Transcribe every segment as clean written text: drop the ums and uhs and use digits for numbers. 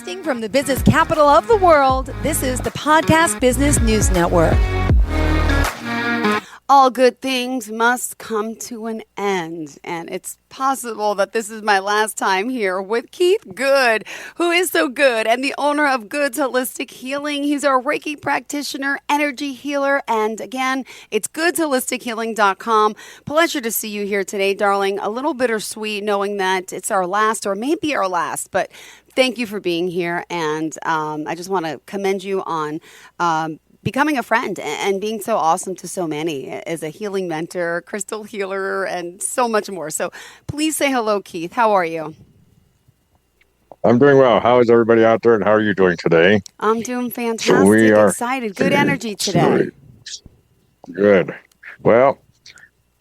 Broadcasting from the business capital of the world, this is the Podcast Business News Network. All good things must come to an end, and it's possible that this is my last time here with Keith Good, who is so good and the owner of Good's Holistic Healing. He's our Reiki practitioner, energy healer, and again, it's goodsHolisticHealing.com. Pleasure to see you here today, darling. A little bittersweet knowing that it's our last, or maybe our last, but thank you for being here, and I just want to commend you on becoming a friend and being so awesome to so many as a healing mentor, crystal healer, and so much more. So please say hello, Keith. How are you? I'm doing well. How is everybody out there, and how are you doing today? I'm doing fantastic. Excited. Good energy today. Good. Well,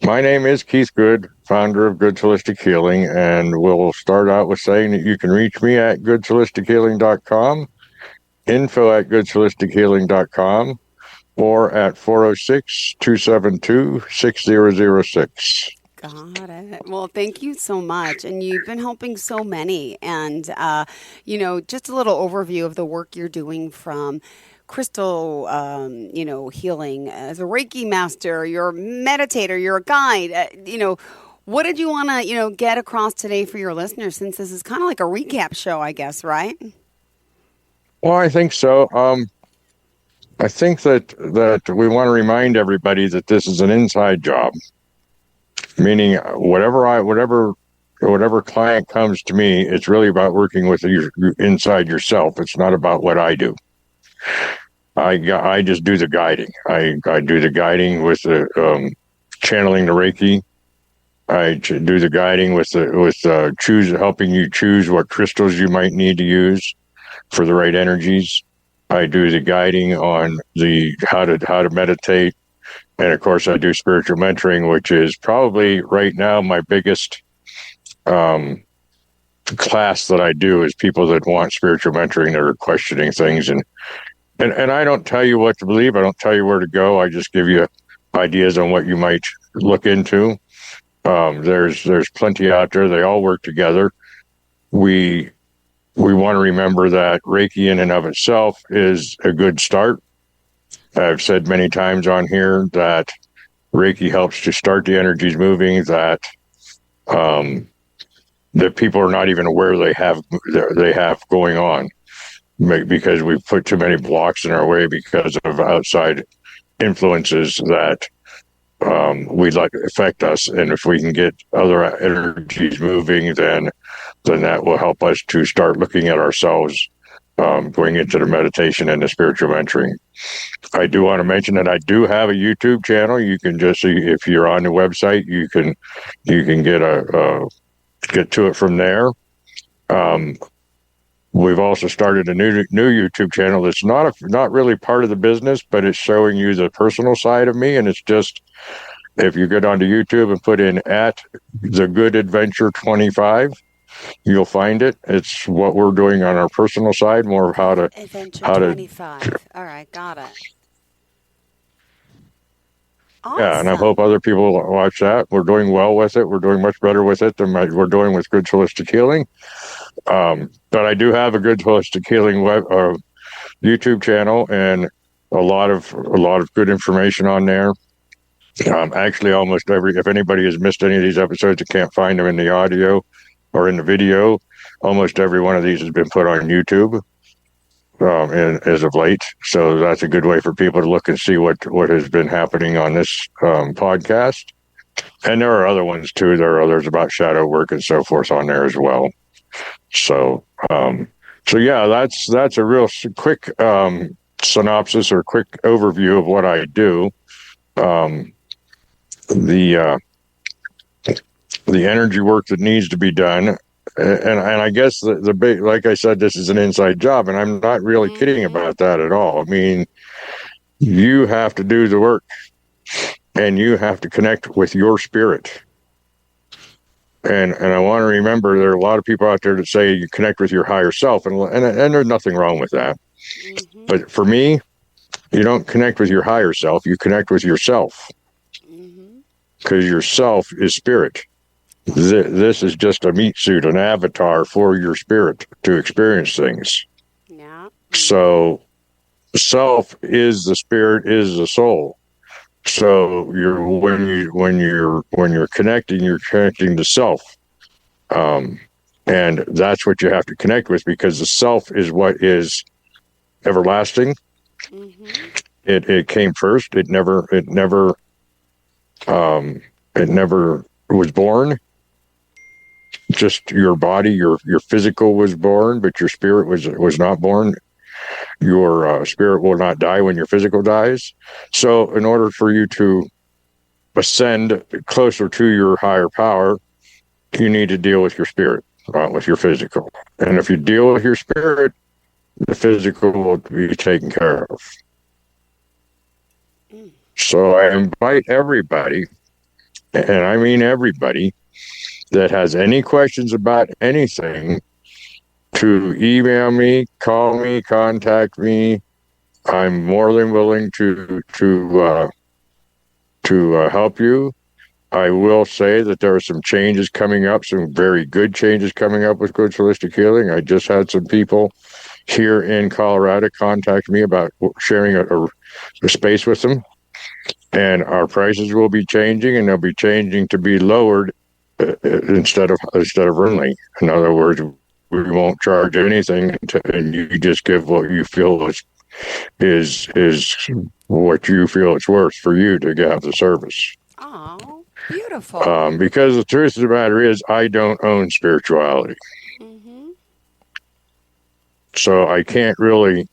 my name is Keith Good, founder of Good's Holistic Healing, and we'll start out with saying that you can reach me at goodsHolisticHealing.com, info@goodsHolisticHealing.com, or at 406-272-6006. Got it. Well, thank you so much. And you've been helping so many. And, just a little overview of the work you're doing from crystal, healing as a Reiki master, you're a meditator, you're a guide. What did you want to, get across today for your listeners, since this is kind of like a recap show, I guess, right? Well, I think so. I think that we want to remind everybody that this is an inside job, meaning whatever client comes to me, it's really about working with you inside yourself. It's not about what I do. I just do the guiding. I do the guiding with the channeling the Reiki. I do the guiding with helping you choose what crystals you might need to use for the right energies. I do the guiding on how to meditate, and of course I do spiritual mentoring, which is probably right now my biggest class that I do is people that want spiritual mentoring, that are questioning things, and I don't tell you what to believe. I don't tell you where to go. I just give you ideas on what you might look into. There's plenty out there. They all work together. We want to remember that Reiki in and of itself is a good start. I've said many times on here that Reiki helps to start the energies moving that people are not even aware they have going on, because we've put too many blocks in our way because of outside influences that we'd like to affect us. And if we can get other energies moving, then that will help us to start looking at ourselves, going into the meditation and the spiritual mentoring. I do want to mention that I do have a YouTube channel. You can just see, if you're on the website, you can get to it from there. We've also started a new YouTube channel that's not really part of the business, but it's showing you the personal side of me. And it's just, if you get onto YouTube and put in @TheGoodAdventure25, you'll find it. It's what we're doing on our personal side, more of how to Adventure 25. All right, got it. Awesome. Yeah, and I hope other people watch that. We're doing well with it. We're doing much better with it than we're doing with Good Holistic Healing. But I do have a Good Holistic Healing YouTube channel, and a lot of good information on there. Actually, if anybody has missed any of these episodes and can't find them in the audio or in the video, almost every one of these has been put on YouTube as of late. So that's a good way for people to look and see what has been happening on this podcast. And there are other ones too. There are others about shadow work and so forth on there as well. So yeah, that's a real quick synopsis or quick overview of what I do. The energy work that needs to be done, and I guess the big, like I said, this is an inside job, and I'm not really kidding about that at all. I mean, you have to do the work, and you have to connect with your spirit. And I want to remember, there are a lot of people out there that say you connect with your higher self, and there's nothing wrong with that. Mm-hmm. But for me, you don't connect with your higher self, you connect with yourself. Because yourself is spirit. This is just a meat suit, an avatar for your spirit to experience things. So self is the spirit, is the soul. So when you're connecting to self, and that's what you have to connect with, because the self is what is everlasting. Mm-hmm. It came first. It never was born. Just your body, your physical was born, but your spirit was not born. Your spirit will not die when your physical dies. So in order for you to ascend closer to your higher power, you need to deal with your spirit, not with your physical. And if you deal with your spirit, the physical will be taken care of. So I invite everybody, and I mean everybody, that has any questions about anything to email me, call me, contact me. I'm more than willing to help you. I will say that there are some changes coming up, some very good changes coming up with Good Holistic Healing. I just had some people here in Colorado contact me about sharing a space with them. And our prices will be changing, and they'll be changing to be lowered instead of running. In other words, we won't charge anything, and you just give what you feel is what you feel it's worth for you to have the service. Oh, beautiful. Because the truth of the matter is, I don't own spirituality. Mm-hmm. So I can't really,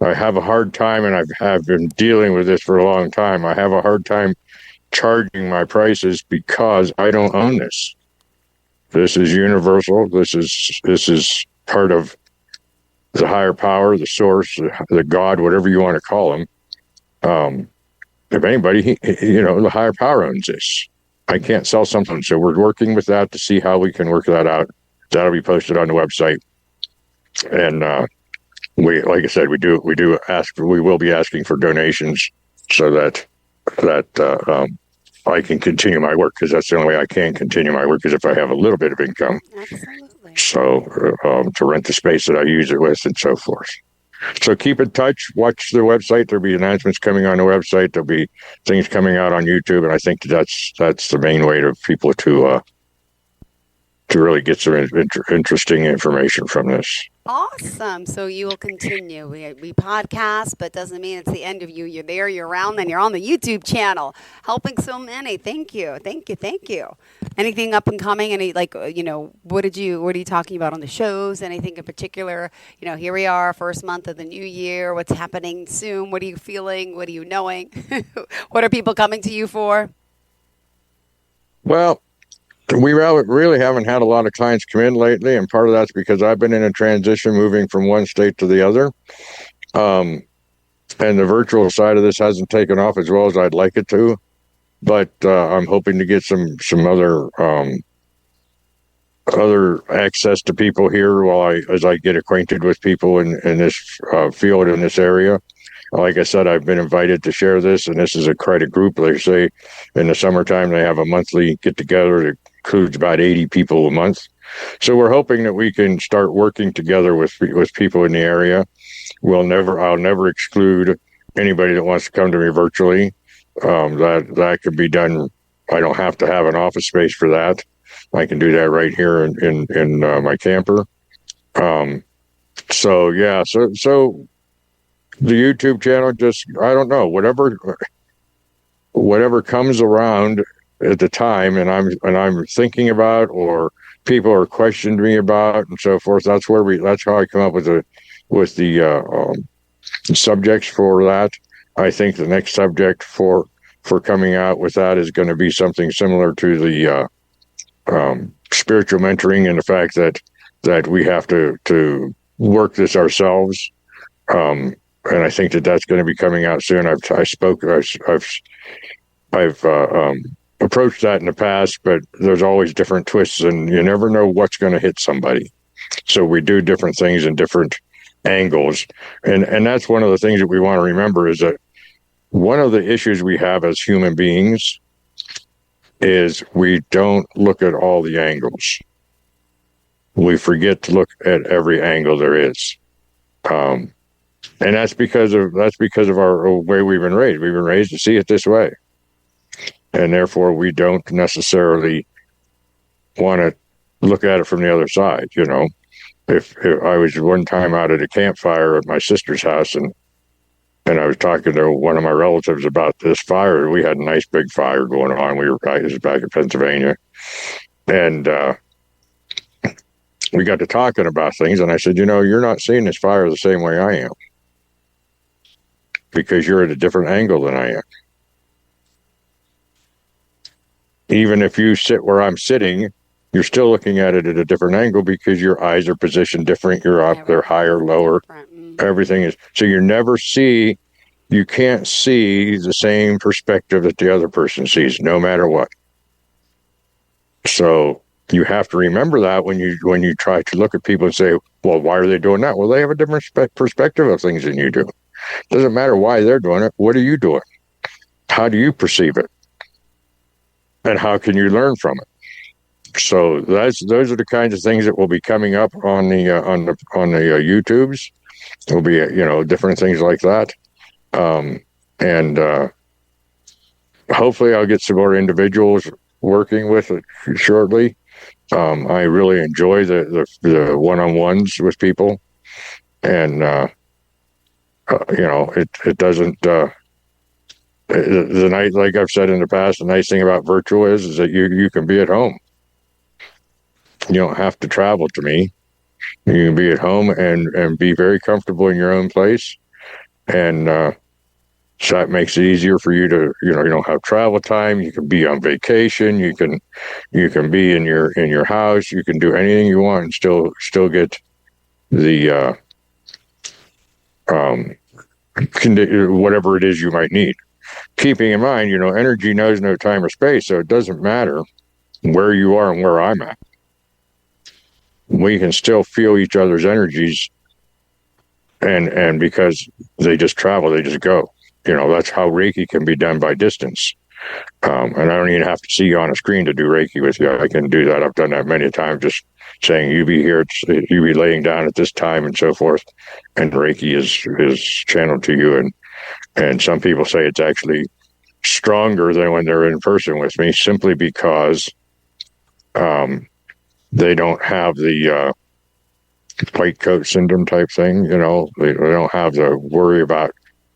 I have a hard time, and I have been dealing with this for a long time. I have a hard time charging my prices because I don't own this. This is universal. This is part of the higher power, the source, the God, whatever you want to call him. If anybody, the higher power owns this. I can't sell something, so we're working with that to see how we can work that out. That'll be posted on the website, and like I said, we will be asking for donations so that I can continue my work, because that's the only way I can continue my work is if I have a little bit of income. Absolutely. So to rent the space that I use it with and so forth. So keep in touch. Watch the website. There'll be announcements coming on the website. There'll be things coming out on YouTube, and I think that's the main way to people to really get some interesting information from this. Awesome. So you will continue. We podcast, but doesn't mean it's the end of you. You're there, you're around, then you're on the YouTube channel, helping so many. Thank you. Thank you. Thank you. Anything up and coming? Any, what are you talking about on the shows? Anything in particular? Here we are, first month of the new year. What's happening soon? What are you feeling? What are you knowing? What are people coming to you for? Well, we really haven't had a lot of clients come in lately, and part of that's because I've been in a transition moving from one state to the other. And the virtual side of this hasn't taken off as well as I'd like it to. But I'm hoping to get some other access to people here as I get acquainted with people in this field, in this area. Like I said, I've been invited to share this, and this is quite a group. They say in the summertime they have a monthly get-together that includes about 80 people a month. So we're hoping that we can start working together with people in the area. I'll never exclude anybody that wants to come to me virtually. That could be done. I don't have to have an office space for that. I can do that right here in my camper. So the YouTube channel, just, I don't know, whatever comes around at the time, and I'm thinking about, or people are questioning me about, and so forth. That's how I come up with the subjects for that. I think the next subject for coming out with that is going to be something similar to the spiritual mentoring, and the fact that we have to work this ourselves. And I think that's going to be coming out soon. I've approached that in the past, but there's always different twists, and you never know what's going to hit somebody. So we do different things in different angles, and that's one of the things that we want to remember, is that one of the issues we have as human beings is we don't look at all the angles. We forget to look at every angle there is. And that's because of our way we've been raised. We've been raised to see it this way. And therefore we don't necessarily want to look at it from the other side, you know. If I was one time out at a campfire at my sister's house, and I was talking to one of my relatives about this fire. We had a nice big fire going on. I was back in Pennsylvania, and we got to talking about things. And I said, you know, you're not seeing this fire the same way I am, because you're at a different angle than I am. Even if you sit where I'm sitting, you're still looking at it at a different angle because your eyes are positioned different. You're up there, higher, lower. Everything is. So you can't see the same perspective that the other person sees, no matter what. So you have to remember that when you try to look at people and say, well, why are they doing that? Well, they have a different perspective of things than you do. Doesn't matter why they're doing it. What are you doing? How do you perceive it? And how can you learn from it? So those are the kinds of things that will be coming up on the YouTubes. There'll be different things like that, and hopefully I'll get some more individuals working with it shortly. I really enjoy the one-on-ones with people, and it doesn't. The night, like I've said in the past, the nice thing about virtual is that you can be at home. You don't have to travel to me. You can be at home and be very comfortable in your own place. And so that makes it easier for you to, you don't have travel time. You can be on vacation. You can be in your house. You can do anything you want and still get the whatever it is you might need. Keeping in mind, energy knows no time or space, so it doesn't matter where you are and where I'm at. We can still feel each other's energies, and because they just travel, they just go. That's how Reiki can be done by distance. And I don't even have to see you on a screen to do Reiki with you. I can do that. I've done that many times, just saying, you be here, you be laying down at this time and so forth. And Reiki is channeled to you. And some people say it's actually stronger than when they're in person with me, simply because they don't have the white coat syndrome type thing. They don't have the worry about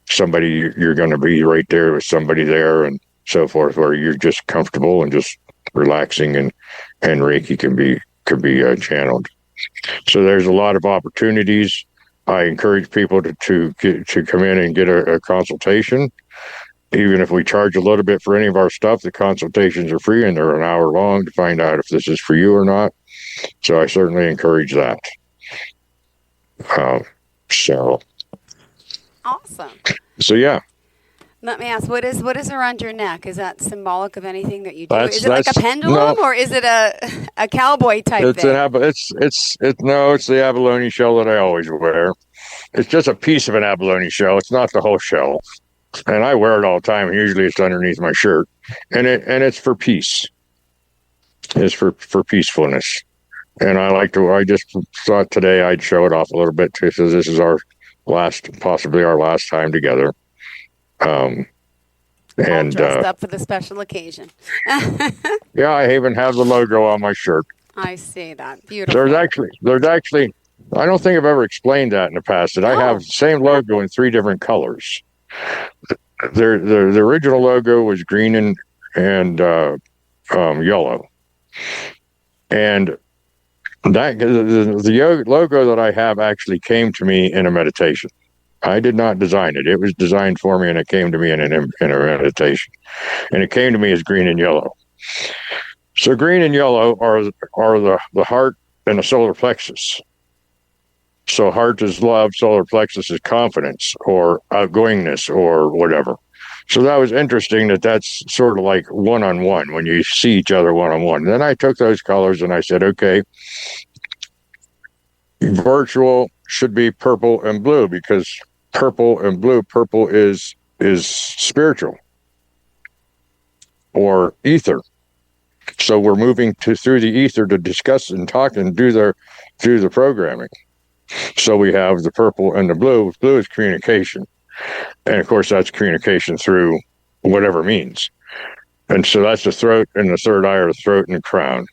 somebody, you're going to be right there with somebody there and so forth, where you're just comfortable and just relaxing, and Reiki can be channeled. So there's a lot of opportunities. I encourage people to come in and get a consultation. Even if we charge a little bit for any of our stuff, the consultations are free and they're an hour long to find out if this is for you or not. So I certainly encourage that. So awesome. So yeah. Let me ask, what is around your neck? Is that symbolic of anything that you do? Is it like a pendulum, or is it a cowboy type thing? It's the abalone shell that I always wear. It's just a piece of an abalone shell. It's not the whole shell. And I wear it all the time. Usually it's underneath my shirt. And it's for peace. It's for peacefulness. And I just thought today I'd show it off a little bit too, so this is possibly our last time together. And dressed up for the special occasion. Yeah, I even have the logo on my shirt. I see that. Beautiful. There's actually, I don't think I've ever explained that in the past, that I have the same logo in 3 different colors. The original logo was green and yellow. And the logo that I have actually came to me in a meditation. I did not design it. It was designed for me, and it came to me in a meditation. And it came to me as green and yellow. So green and yellow are the heart and the solar plexus. So heart is love, solar plexus is confidence or outgoingness or whatever. So that was interesting that's sort of like one-on-one, when you see each other one-on-one. Then I took those colors and I said, okay, virtual should be purple and blue, because purple is spiritual or ether. So we're moving through the ether to discuss and talk and do the programming. So we have the purple and the blue. Blue is communication. And of course, that's communication through whatever means. And so that's the throat and the third eye, or the throat and the crown.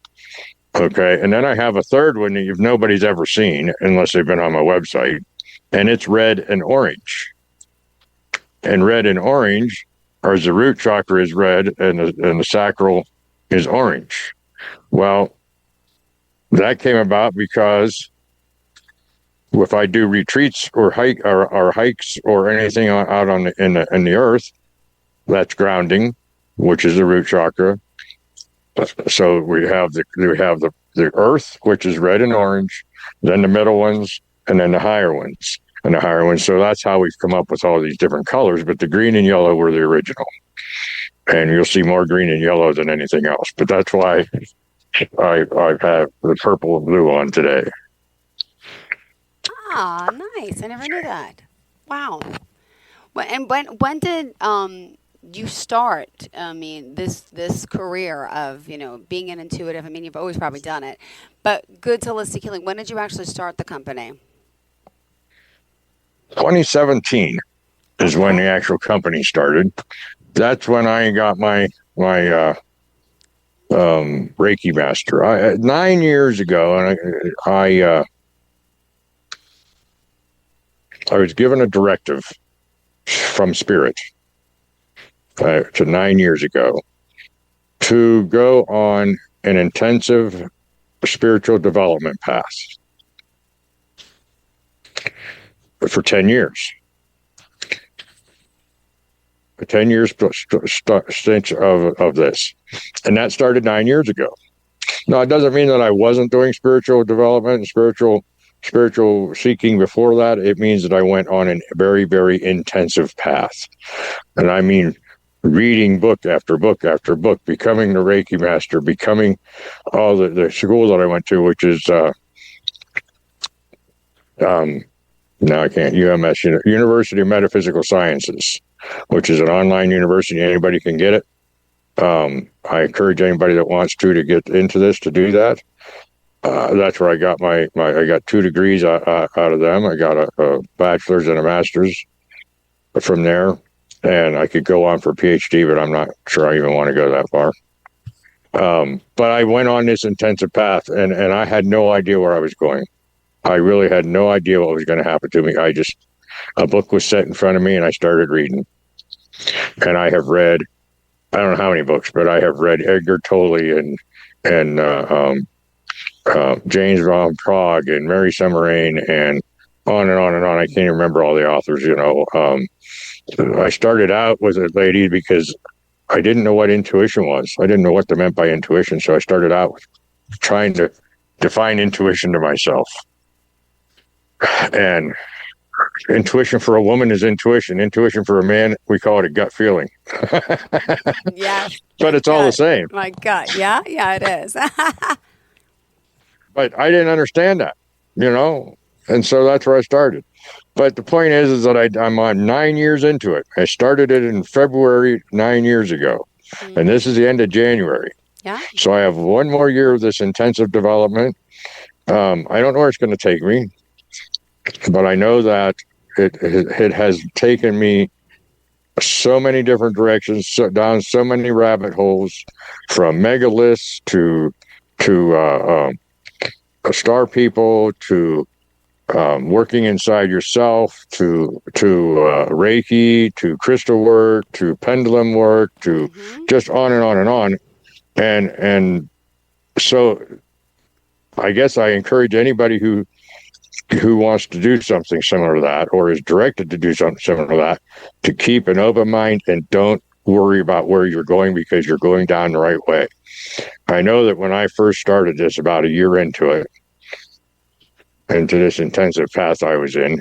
Okay. And then I have a third one that nobody's ever seen unless they've been on my website. And it's red and orange. And red and orange, or the root chakra is red and the sacral is orange. Well, that came about because if I do retreats or hikes or anything out in the earth, that's grounding, which is the root chakra. So we have the earth, which is red and orange, then the middle ones, and then the higher ones. And the higher ones. So that's how we've come up with all these different colors. But the green and yellow were the original. And you'll see more green and yellow than anything else. But that's why I've had the purple and blue on today. Ah, nice. I never knew that. Wow. And when did you start? I mean, this career of being an intuitive. I mean, you've always probably done it, but Goods Holistic Healing. When did you actually start the company? 2017 is when the actual company started. That's when I got my Reiki master. 9 years ago, and I was given a directive from Spirit to 9 years ago to go on an intensive spiritual development path for 10 years. A 10 years stint of this. And that started 9 years ago. Now, it doesn't mean that I wasn't doing spiritual development and spiritual seeking before that. It means that I went on a very, very intensive path. And I mean, reading book after book after book, becoming the Reiki master, becoming all the school that I went to, which is, now I can't, UMS, University of Metaphysical Sciences, which is an online university. Anybody can get it. I encourage anybody that wants to get into this to do that. That's where I got I got 2 degrees out of them. I got a bachelor's and a master's from there, and I could go on for a PhD, but I'm not sure I even want to go that far. But I went on this intensive path, and I had no idea where I was going. I really had no idea what was going to happen to me. A book was set in front of me, and I started reading. And I have read, I don't know how many books, but I have read Edgar Tolle and James von Prague and Mary Summer-Ain and on and on and on. I can't even remember all the authors, I started out with a lady because I didn't know what intuition was. I didn't know what they meant by intuition. So I started out with trying to define intuition to myself. And intuition for a woman is intuition. Intuition for a man, we call it a gut feeling. Yeah. But it's all the same. My gut. Yeah, it is. But I didn't understand that, and so that's where I started. But the point is that I'm on 9 years into it. I started it in February 9 years ago, and this is the end of January. Yeah. So I have 1 more year of this intensive development. I don't know where it's going to take me, but I know that it has taken me so many different directions, down so many rabbit holes, from megaliths to star people to working inside yourself to Reiki, to crystal work, to pendulum work, to just on and on and on. And so I guess I encourage anybody who wants to do something similar to that, or is directed to do something similar to that, to keep an open mind and don't worry about where you're going, because you're going down the right way. I know that when I first started this, about a year into this intensive path I was in,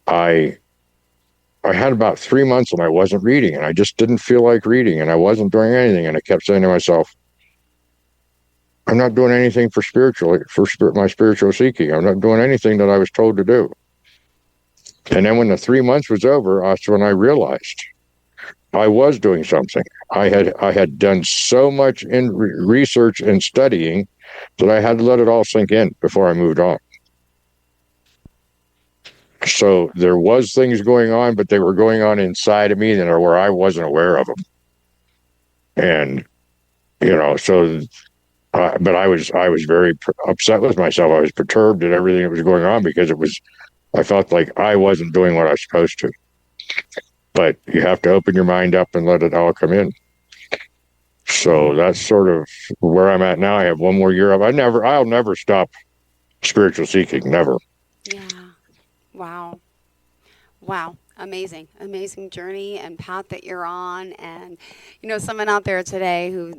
I had about 3 months when I wasn't reading, and I just didn't feel like reading, and I wasn't doing anything. And I kept saying to myself, I'm not doing anything for my spiritual seeking. I'm not doing anything that I was told to do. And then when the 3 months was over, that's when I realized I was doing something. I had done so much in research and studying that I had to let it all sink in before I moved on. So there was things going on, but they were going on inside of me that are where I wasn't aware of them. And, so, but I was very upset with myself. I was perturbed at everything that was going on because I felt like I wasn't doing what I was supposed to. But you have to open your mind up and let it all come in. So that's sort of where I'm at now. I have one more year up. I'll never stop spiritual seeking. Never. Yeah. Wow. Amazing journey and path that you're on. And, someone out there today who,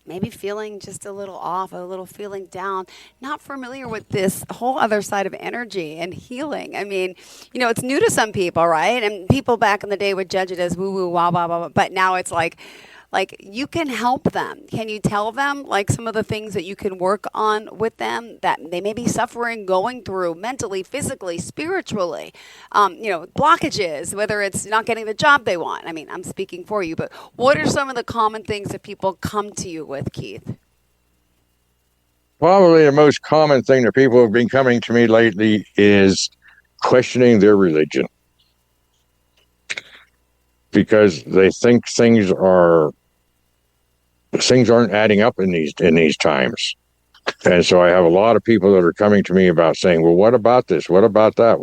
maybe feeling just a little off, a little feeling down, not familiar with this whole other side of energy and healing. I mean, it's new to some people, right? And people back in the day would judge it as woo-woo, wow, blah, blah, blah. But now it's like you can help them. Can you tell them like some of the things that you can work on with them that they may be suffering, going through mentally, physically, spiritually, blockages, whether it's not getting the job they want. I mean, I'm speaking for you, but what are some of the common things that people come to you with, Keith? Probably the most common thing that people have been coming to me lately is questioning their religion, because they think things aren't adding up in these times. And so I have a lot of people that are coming to me about saying, well, what about this? What about that?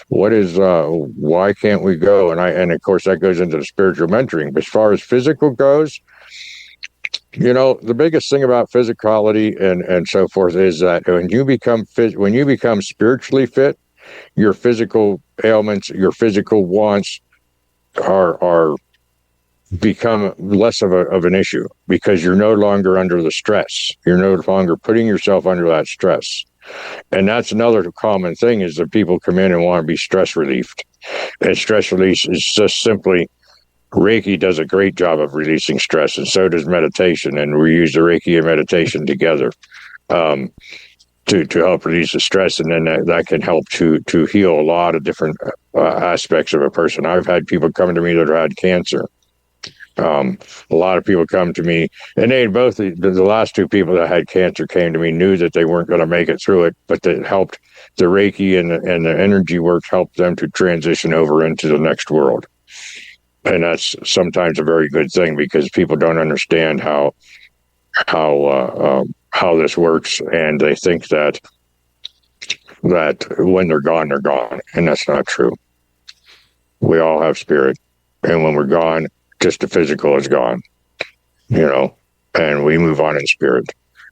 Why can't we go? And of course that goes into the spiritual mentoring. But as far as physical goes, the biggest thing about physicality and so forth is that when you become spiritually fit, your physical ailments, your physical wants are become less of an issue, because you're no longer under the stress. You're no longer putting yourself under that stress. And that's another common thing, is that people come in and want to be stress relieved. And stress release is just simply, Reiki does a great job of releasing stress, and so does meditation. And we use the Reiki and meditation together to help release the stress. And then that can help to heal a lot of different aspects of a person. I've had people come to me that have had cancer. A lot of people come to me, and both the last two people that had cancer came to me, knew that they weren't going to make it through it, but that helped the Reiki and the energy work helped them to transition over into the next world. And that's sometimes a very good thing, because people don't understand how this works, and they think that when they're gone, and that's not true. We all have spirit, and when we're gone, just the physical is gone, and we move on in spirit.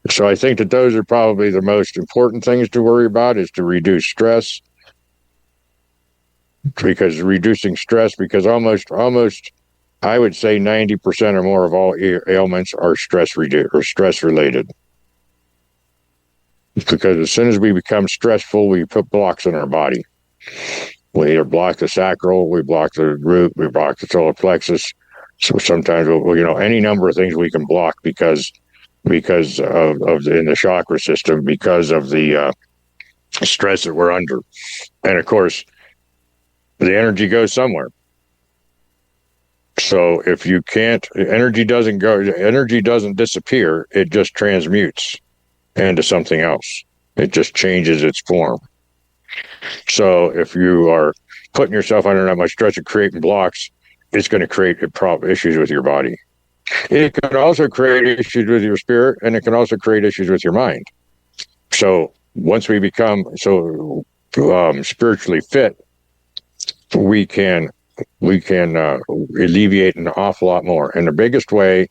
So I think that those are probably the most important things to worry about, is to reduce stress, because almost I would say 90% or more of all ailments are stress related. Because as soon as we become stressful, we put blocks in our body. We either block the sacral, we block the root, we block the solar plexus. So sometimes, any number of things we can block because of in the chakra system, because of the stress that we're under. And of course, the energy goes somewhere. So if you can't, energy doesn't disappear. It just transmutes into something else. It just changes its form. So if you are putting yourself under that much stress and creating blocks, it's going to create issues with your body. It can also create issues with your spirit, and it can also create issues with your mind. So once we become spiritually fit, we can alleviate an awful lot more. And the biggest way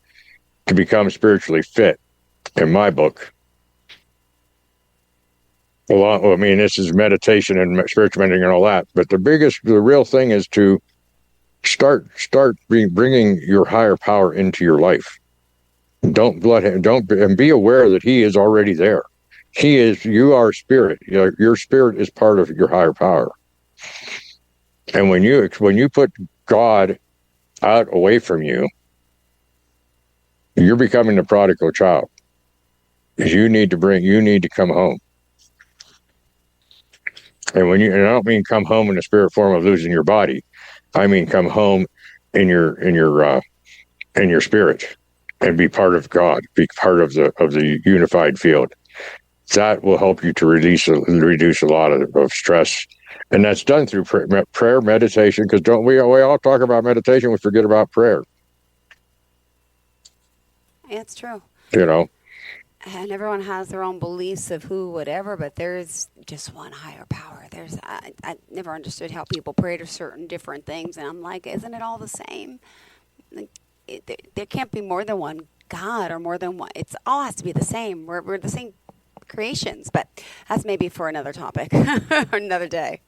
to become spiritually fit, in my book, this is meditation and spiritual mentoring and all that, but the real thing is to start bringing your higher power into your life. And be aware that he is already there. You are spirit. Your spirit is part of your higher power. And when you put God away from you, you're becoming the prodigal child. You need to come home. And I don't mean come home in the spirit form of losing your body. I mean, come home in your spirit, and be part of God, be part of the unified field. That will help you to reduce a lot of stress And that's done through prayer, meditation, because don't we all talk about meditation, we forget about prayer. Yeah, it's true. You know? And everyone has their own beliefs of who, whatever, but there's just one higher power. I never understood how people pray to certain different things, and I'm like, isn't it all the same? Like, there can't be more than one God or more than one. It's all has to be the same. We're the same creations, but that's maybe for another topic or another day.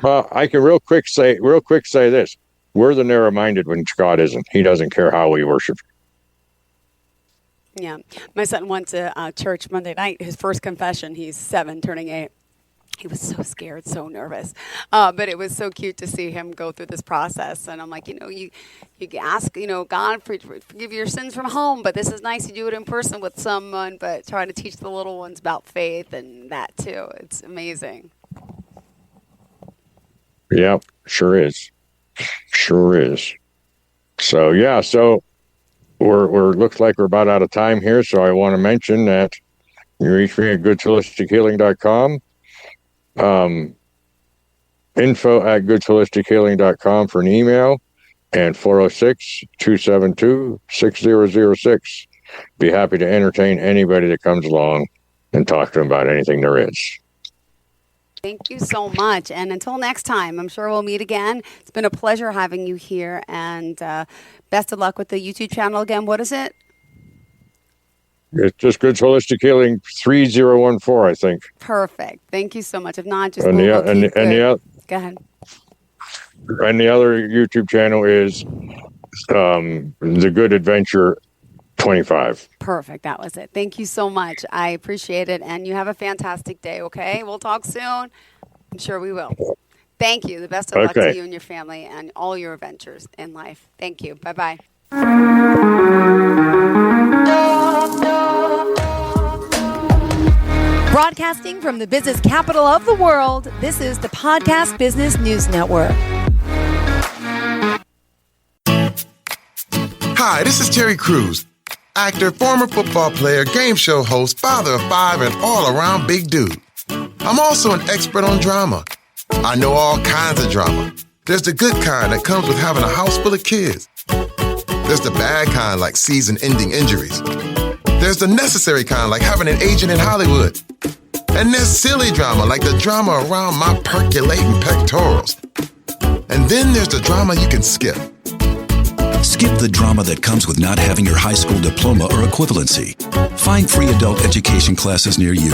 Well, I can real quick say this. We're the narrow-minded when God isn't. He doesn't care how we worship. Yeah. My son went to church Monday night, his first confession. He's 7, turning 8. He was so scared, so nervous. But it was so cute to see him go through this process. And I'm like, you ask, God, forgive your sins from home. But this is nice to do it in person with someone. But trying to teach the little ones about faith and that, too. It's amazing. Yeah, sure is. Sure is. So, yeah, we're looks like we're about out of time here. So I want to mention that you reach me at goodsholistichealing.com. Info@goodsholistichealing.com for an email, and 406-272-6006. Be happy to entertain anybody that comes along and talk to them about anything there is. Thank you so much. And until next time, I'm sure we'll meet again. It's been a pleasure having you here, and best of luck with the YouTube channel again. What is it? It's just Good Holistic Healing 3014, I think. Perfect. Thank you so much. If not, just Go ahead. And the other YouTube channel is The Good Adventure 25. Perfect. That was it. Thank you so much. I appreciate it. And you have a fantastic day, okay? We'll talk soon. I'm sure we will. Thank you. The best of luck to you and your family and all your adventures in life. Thank you. Bye-bye. Broadcasting from the business capital of the world, this is the Podcast Business News Network. Hi, this is Terry Crews, actor, former football player, game show host, father of 5, and all-around big dude. I'm also an expert on drama. I know all kinds of drama. There's the good kind that comes with having a house full of kids. There's the bad kind, like season-ending injuries. There's the necessary kind, like having an agent in Hollywood. And there's silly drama, like the drama around my percolating pectorals. And then there's the drama you can skip. Skip the drama that comes with not having your high school diploma or equivalency. Find free adult education classes near you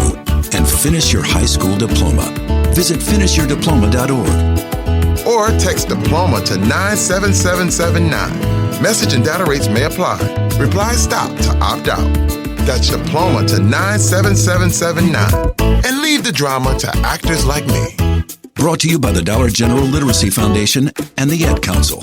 and finish your high school diploma. Visit finishyourdiploma.org. Or text diploma to 97779. Message and data rates may apply. Reply STOP to opt out. That's diploma to 97779. And leave the drama to actors like me. Brought to you by the Dollar General Literacy Foundation and the Ad Council.